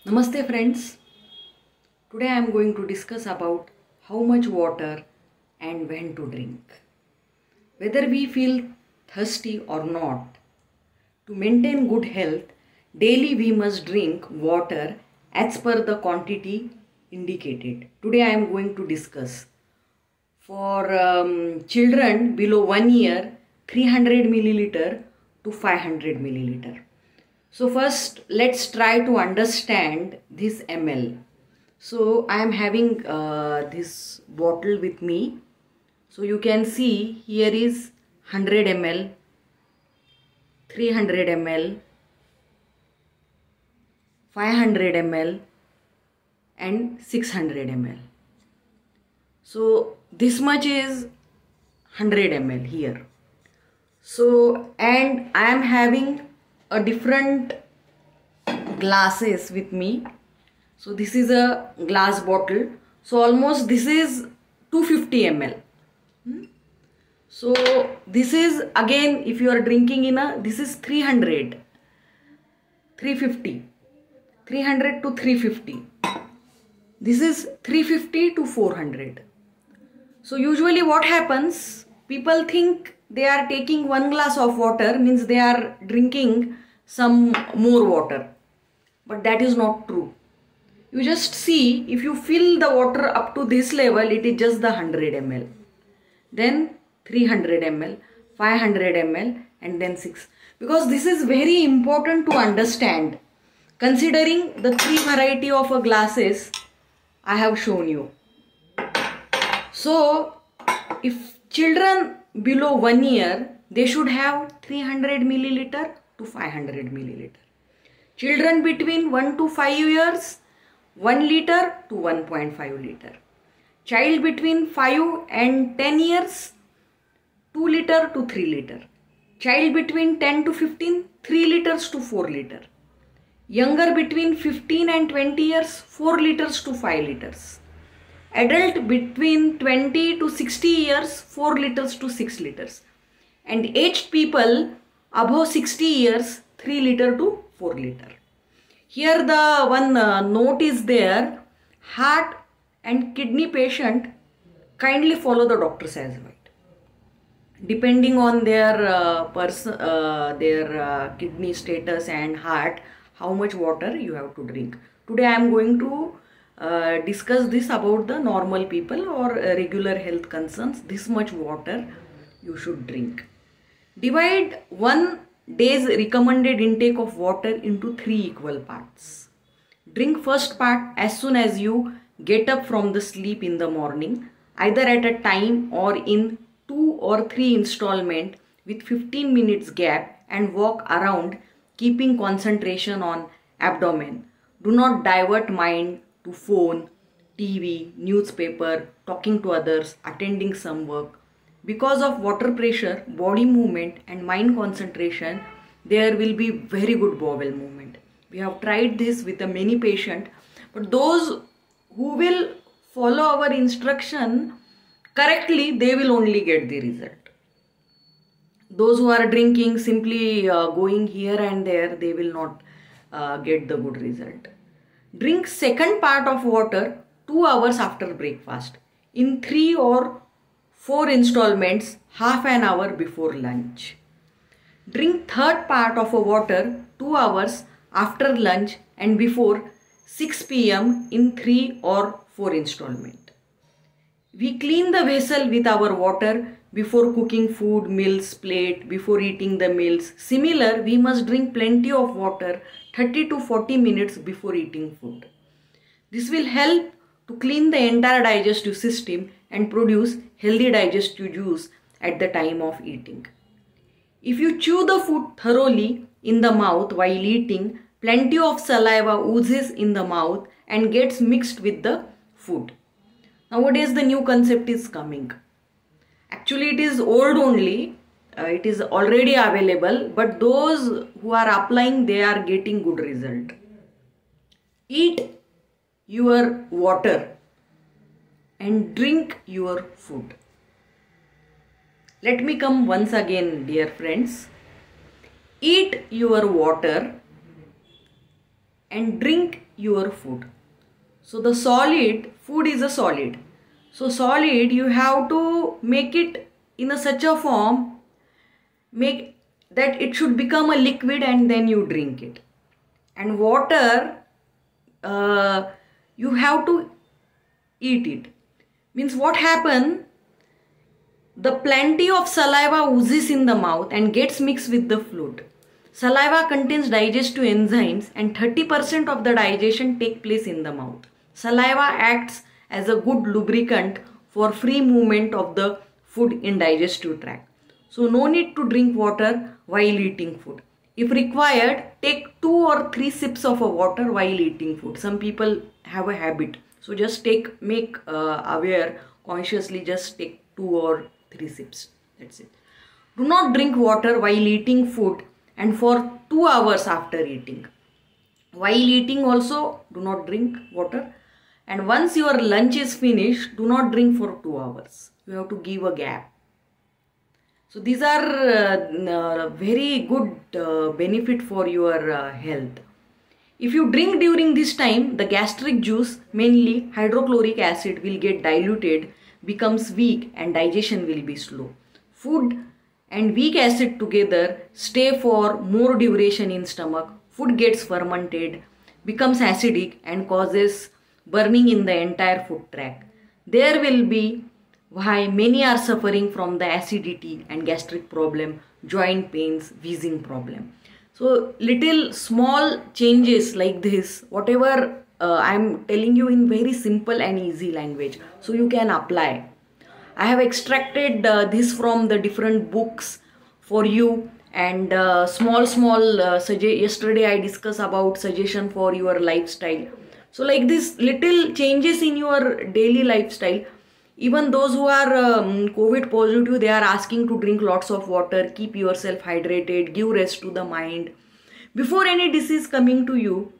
Namaste friends. Today I am going to discuss about how much water and when to drink. Whether we feel thirsty or not, to maintain good health, daily we must drink water as per the quantity indicated. Today I am going to discuss for children below 1 year 300 milliliter to 500 milliliter. So first let's try to understand this ml. So I am having this bottle with me. So you can see here is 100 ml, 300 ml, 500 ml and 600 ml. So this much is 100 ml here. So and I am having a different glasses with me. So this is a glass bottle. So almost this is 250 ml. So this is again, if you are drinking in a, this is 300, 350, 300 to 350. This is 350 to 400. So usually what happens, people think they are taking one glass of water means they are drinking some more water. But that is not true. You just see, if you fill the water up to this level, it is just the 100 ml. Then 300 ml, 500 ml and then 6. Because this is very important to understand. Considering the three variety of glasses I have shown you. So if children below 1 year, they should have 300 milliliter to 500 milliliter. Children between 1 to 5 years, 1 liter to 1.5 liter. Child between 5 and 10 years, 2 liter to 3 liter. Child between 10 to 15, 3 liters to 4 liter. Younger between 15 and 20 years, 4 liters to 5 liters. Adult between 20 to 60 years, 4 liters to 6 liters. And aged people above 60 years, 3 liter to 4 liter. Here the one note is there, heart and kidney patient kindly follow the doctor's advice. Depending on their kidney status and heart, how much water you have to drink. Today I am going to discuss this about the normal people or regular health concerns. This much water you should drink. Divide 1 day's recommended intake of water into 3 equal parts. Drink first part as soon as you get up from the sleep in the morning, either at a time or in 2 or 3 installment with 15 minutes gap, and walk around keeping concentration on abdomen. Do not divert mind to phone, TV, newspaper, talking to others, attending some work. Because of water pressure, body movement and mind concentration, there will be very good bowel movement. We have tried this with many patients, but those who will follow our instruction correctly, they will only get the result. Those who are drinking, simply going here and there, they will not get the good result. Drink second part of water 2 hours after breakfast in 3 or 4 installments, half an hour before lunch. Drink third part of water 2 hours after lunch and before 6 p.m. in 3 or 4 installment. We clean the vessel with our water before cooking food, meals, plate, before eating the meals. Similar, we must drink plenty of water 30 to 40 minutes before eating food. This will help to clean the entire digestive system and produce healthy digestive juice at the time of eating. If you chew the food thoroughly in the mouth while eating, plenty of saliva oozes in the mouth and gets mixed with the food. Nowadays the new concept is coming. Actually it is old only, it is already available, but those who are applying, they are getting good result. Eat your water and drink your food. Let me come once again, dear friends. Eat your water and drink your food. So the solid, food is a solid. So solid, you have to make it in a such a form, make that it should become a liquid and then you drink it. And water, you have to eat it. Means what happen? The plenty of saliva oozes in the mouth and gets mixed with the fluid. Saliva contains digestive enzymes and 30% of the digestion take place in the mouth. Saliva acts as a good lubricant for free movement of the food in digestive tract. So no need to drink water while eating food. If required, take 2 or 3 sips of water while eating food. Some people have a habit. So just make aware consciously, just take 2 or 3 sips. That's it. Do not drink water while eating food and for 2 hours after eating. While eating also, do not drink water. And once your lunch is finished, do not drink for 2 hours. You have to give a gap. So these are very good benefit for your health. If you drink during this time, the gastric juice, mainly hydrochloric acid, will get diluted, becomes weak and digestion will be slow. Food and weak acid together stay for more duration in stomach. Food gets fermented, becomes acidic and causes burning in the entire food tract. There will be why many are suffering from the acidity and gastric problem, joint pains, wheezing problem. So little small changes like this, whatever I am telling you in very simple and easy language, so you can apply. I have extracted this from the different books for you, and yesterday I discussed about suggestion for your lifestyle. So like this little changes in your daily lifestyle. Even those who are COVID positive, they are asking to drink lots of water, keep yourself hydrated, give rest to the mind. Before any disease coming to you,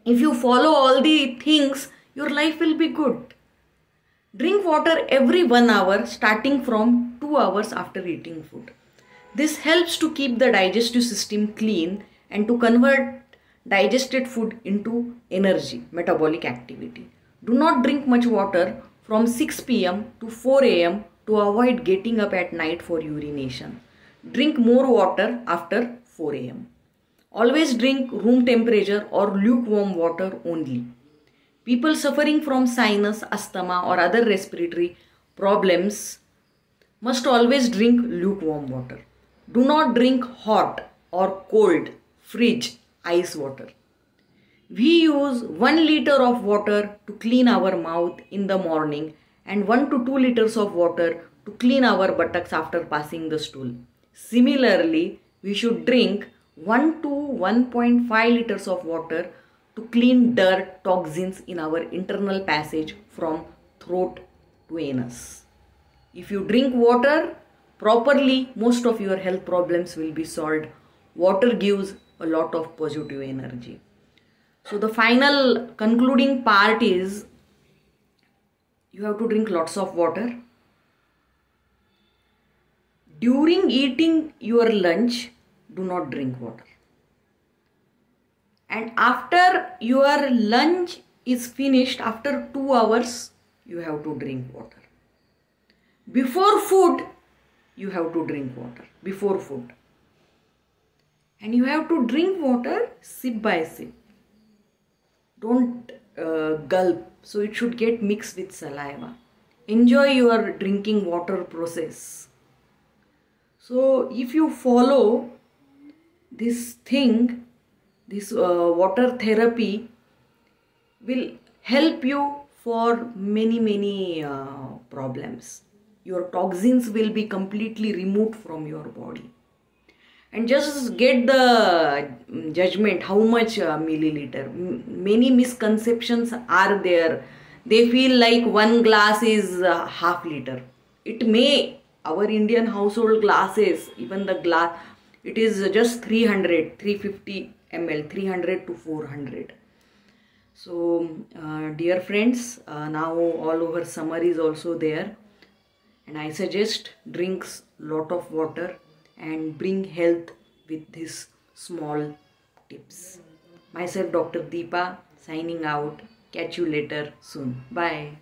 if you follow all the things, your life will be good. Drink water every 1 hour starting from 2 hours after eating food. This helps to keep the digestive system clean and to convert digested food into energy, metabolic activity. Do not drink much water from 6 p.m. to 4 a.m. to avoid getting up at night for urination. Drink more water after 4 a.m. Always drink room temperature or lukewarm water only. People suffering from sinus, asthma or other respiratory problems must always drink lukewarm water. Do not drink hot or cold, fridge, ice water. We use 1 liter of water to clean our mouth in the morning and 1 to 2 liters of water to clean our buttocks after passing the stool. Similarly, we should drink 1 to 1.5 liters of water to clean dirt, toxins in our internal passage from throat to anus. If you drink water properly, most of your health problems will be solved. Water gives a lot of positive energy. So the final concluding part is, you have to drink lots of water. During eating your lunch, do not drink water. And after your lunch is finished, after 2 hours, you have to drink water. Before food, you have to drink water. Before food. And you have to drink water sip by sip. Don't gulp, so it should get mixed with saliva. Enjoy your drinking water process. So if you follow this thing, this water therapy will help you for many problems. Your toxins will be completely removed from your body. And just get the judgment how much milliliter. Many misconceptions are there. They feel like 1 glass is half liter. It may, our Indian household glasses, even the glass, it is just 350 ml, 300 to 400. So dear friends, now all over summer is also there, and I suggest drinks lot of water and bring health with these small tips. Myself, Dr. Deepa, signing out. Catch you later soon. Bye.